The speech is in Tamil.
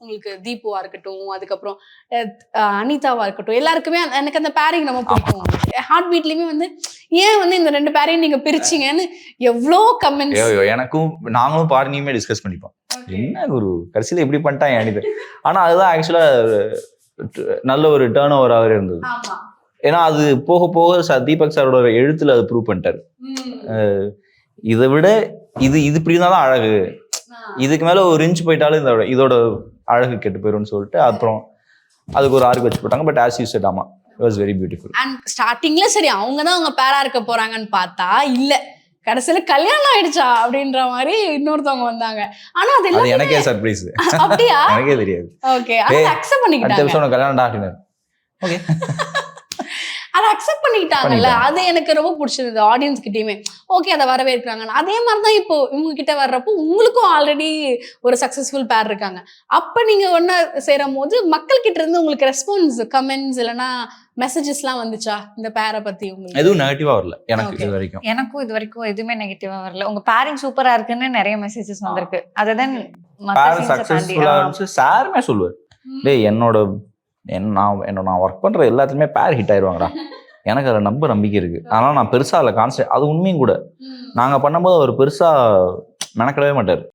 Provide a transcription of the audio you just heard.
உங்களுக்கு தீபுவா இருக்கட்டும், அதுக்கப்புறம் அனிதாவா இருக்கட்டும், எல்லாருக்குமே எனக்கு அந்த பேரிங் ரொம்ப பிடிக்கும். ஹார்ட் பீட்லயுமே வந்து ஏன் வந்து இந்த 2 பேரையும் நீங்க பிரிச்சீங்கன்னு எவ்வளோ கமெண்ட்ஸ். எனக்கும் நாங்களும் பார்னியுமே டிஸ்கஸ் பண்ணிப்போம். என்ன குரு கடைசியில இப்படி பண்ணிட்டான் அனிதா. ஆனா அதுதான் ஆக்சுவலா நல்ல ஒரு டேர்ன் ஓவராகவே இருந்தது. ஏன்னா அது போக போக தீபக் சாரோட எழுத்துல அது ப்ரூவ் பண்ணிட்டாரு. இதை விட இது இப்படி இருந்தாலும் அழகு, இதுக்கு மேல ஒரு இன்ச் போயிட்டாலும் இதோட அழகு கெட்டு போயிரும்னு சொல்லிட்டு அப்புறம் அதுக்கு ஒரு ஆர்க் வச்சு போட்டாங்க. பட் ஆஸ் யூ செட், ஆமா, it was very beautiful. And ஸ்டார்டிங்ல சரி அவங்க தான் அவங்க பேரா இருக்க போறாங்கன்னு பார்த்தா இல்ல, கடைசியில கல்யாணம் ஆயிடுச்சா அப்படின்ற மாதிரி இன்னொருத்தவங்க வந்தாங்க. ஆனா அது எனக்கே சர்ப்ரைஸ். அப்படியா? எனக்கே தெரியாது. ஓகே, அதை அக்செப்ட் பண்ணிக்கிட்டாங்க. கல்யாணம் டாக்டர். ஓகே, அதை அக்செப்ட் பண்ணிக்கிட்டாங்கல்ல, அது எனக்கு ரொம்ப பிடிச்சது. ஆடியன்ஸ் கிட்டயுமே ஓகே அதை வரவேற்கிறாங்க. அதே மாதிரிதான் இப்போ இவங்க கிட்ட வர்றப்போ உங்களுக்கும் ஆல்ரெடி ஒரு சக்சஸ்ஃபுல் பேர் இருக்காங்க. அப்ப நீங்க ஒன்னா சேரும் போது மக்கள் கிட்ட இருந்து உங்களுக்கு ரெஸ்பான்ஸ், கமெண்ட்ஸ் இல்லைன்னா மெசேஜஸ்லாம் வந்துச்சா இந்த பேரை பத்தி? உங்களுக்கு எதுவும் நெகட்டிவா வரல எனக்கு இது வரைக்கும். எனக்கும் இது வரைக்கும் எதுவுமே நெகட்டிவா வரல. உங்க பேரிங் சூப்பரா இருக்குன்னு நிறைய மெசேஜஸ் வந்திருக்கு. அதுதான் சக்சஸ்ஃபுல்லா இருந்துச்சு. சாருமே சொல்லுவார், டேய் நான் ஒர்க் பண்ற எல்லாத்துலயுமே பேர் ஹிட் ஆயிடுவாங்கடா, எனக்கு அதில் நம்பிக்கை இருக்கு. ஆனால் நான் பெருசா அதில் கான்சென்ட்ரேட், அது உண்மையும் கூட. நாங்க பண்ணும்போது அவர் பெருசா மெனக்கிடவே மாட்டார்.